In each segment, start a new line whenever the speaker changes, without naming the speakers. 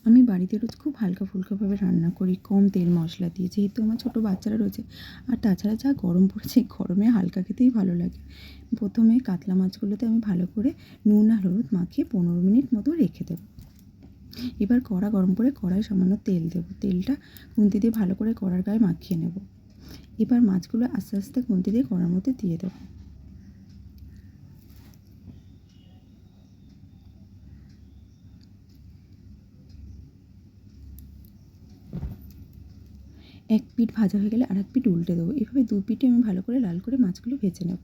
আমি বাড়িতে রোজ খুব হালকা ফুলকাভাবে রান্না করি, কম তেল মশলা দিয়ে, যেহেতু আমার ছোটো বাচ্চারা রয়েছে। আর তাছাড়া যা গরম পড়েছে, গরমে হালকা খেতেই ভালো লাগে। প্রথমে কাতলা মাছগুলোতে আমি ভালো করে নুন আর হলুদ মাখিয়ে 15 মিনিট মতো রেখে দেবো। এবার কড়া গরম করে কড়ায় সামান্য তেল দেবো। তেলটা খুন্তি দিয়ে ভালো করে কড়ার গায়ে মাখিয়ে নেব। এবার মাছগুলো আস্তে আস্তে খুন্তি দিয়ে কড়ার মধ্যে দিয়ে দেবো। এক পিঠ ভাজা হয়ে গেলে আরেক পিঠ উল্টে দেবো। এভাবে দু পিঠে আমি ভালো করে লাল করে মাছগুলো ভেজে নেব।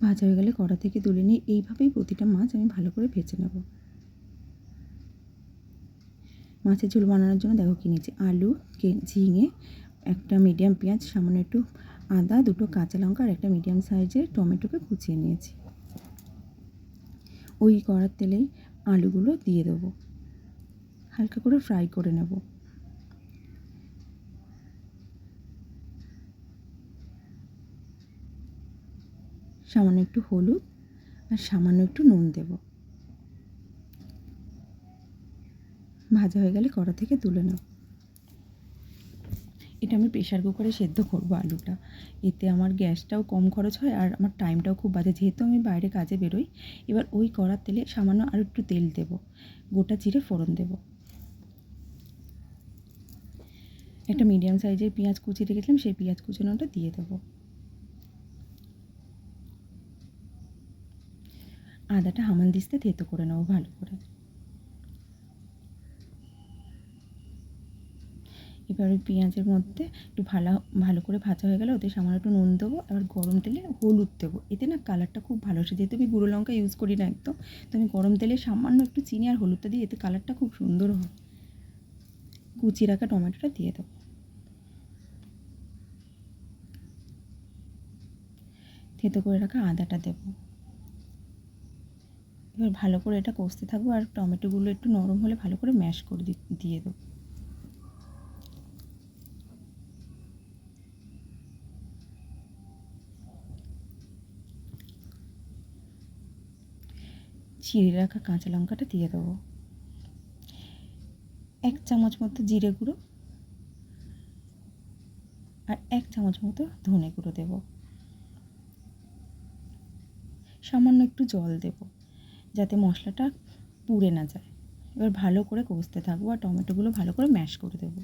ভাজা হয়ে গেলে কড়া থেকে তুলে নিয়ে এইভাবেই প্রতিটা মাছ আমি ভালো করে ভেজে নেব। মাছের ঝোল বানানোর জন্য দেখো কী নিয়েছি: আলু, ঝিঙে, একটা মিডিয়াম পেঁয়াজ, সামান্য একটু আদা, দুটো কাঁচা লঙ্কা আর একটা মিডিয়াম সাইজের টমেটোকে কুচিয়ে নিয়েছি। ওই কড়ার তেলেই আলুগুলো দিয়ে দেবো, হালকা করে ফ্রাই করে নেব। সামান্য একটু হলুদ আর সামান্য একটু নুন দেব। ভাজা হয়ে গেলে কড়া থেকে তুলে নেব। এটা আমি প্রেশার কুকারে সেদ্ধ করব আলুটা। এতে আমার গ্যাসটাও কম খরচ হয় আর আমার টাইমটাও খুব বাঁচে, যেহেতু আমি বাইরে কাজে বেরোই। এবার ওই কড়ার তেলে সামান্য আর একটু তেল দেব, গোটা জিরে ফোড়ন দেব। একটা মিডিয়াম সাইজের পেঁয়াজ কুচিয়ে রেখেছিলাম, সেই পেঁয়াজ কুচানোটা দিয়ে দেবো। আদাটা হামানদিস্তে থেঁতো করে নেবো ভালো করে। এবার ওই পেঁয়াজের মধ্যে একটু ভালো করে ভাজা হয়ে গেলে ওতে সামান্য একটু নুন দেবো। এবার গরম তেলে হলুদ দেবো। এতে না কালারটা খুব ভালো আসে, যেহেতু আমি গুঁড়ো লঙ্কা ইউজ করি না একদম, তো আমি গরম তেলে সামান্য একটু চিনি আর হলুদটা দিই, এতে কালারটা খুব সুন্দর হয়। কুচিয়ে রাখা টমেটোটা দিয়ে দেবো। থেঁতো করে রাখা আদাটা দেবো। এবার ভালো করে এটা কষতে থাকবো আর টমেটোগুলো একটু নরম হলে ভালো করে ম্যাশ করে দিয়ে দেবো। চিড়ে রাখা কাঁচা লঙ্কাটা দিয়ে দেবো। 1 চামচ মতো জিরে গুঁড়ো আর 1 চামচ মতো ধনে গুঁড়ো দেবো। সামান্য একটু জল দেব, যাতে মশলাটা পুড়ে না যায়। এবার ভালো করে কষতে থাকবো আর টমেটোগুলো ভালো করে ম্যাশ করে দেবো।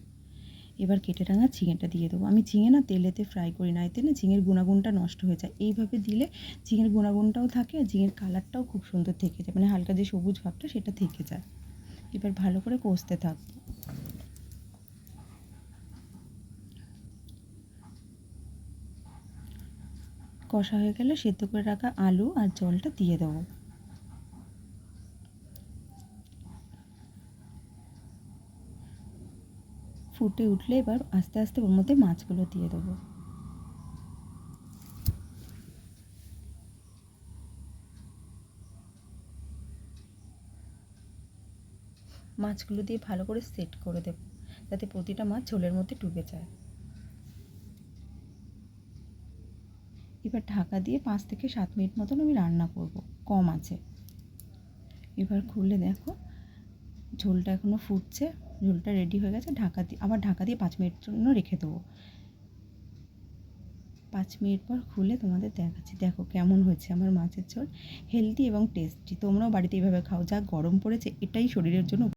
এবার কেটে রাখা ঝিঙেটা দিয়ে দেবো। আমি ঝিঙে না তেলেতে ফ্রাই করি না, এতে না ঝিঙের গুণাগুণটা নষ্ট হয়ে যায়। এইভাবে দিলে ঝিঙের গুণাগুণটাও থাকে আর ঝিঙের কালারটাও খুব সুন্দর থেকে যায়, মানে হালকা যে সবুজ ভাবটা সেটা থেকে যায়। এবার ভালো করে কষতে থাকবো। কষা হয়ে গেলে সেদ্ধ করে রাখা আলু আর জলটা দিয়ে দেবো। ফুটে উঠলে এবার আস্তে আস্তে ওর মধ্যে মাছগুলো দিয়ে দেবো। মাছগুলো দিয়ে ভালো করে সেট করে দেব, যাতে প্রতিটা মাছ ঝোলের মধ্যে ডুবে যায়। এবার ঢাকা দিয়ে 5 থেকে 7 মিনিট মতন আমি রান্না করব কম আছে। এবার খুলে দেখো ঝোলটা এখনও ফুটছে, ঝোলটা রেডি হয়ে গেছে। আবার ঢাকা দিয়ে 5 মিনিট জন্য রেখে দেবো। 5 মিনিট পর খুলে তোমাদের দেখাচ্ছি। দেখো কেমন হয়েছে আমার মাছের ঝোল, হেলদি এবং টেস্টি। তোমরাও বাড়িতে এইভাবে খাও। যা গরম পড়েছে, এটাই শরীরের জন্য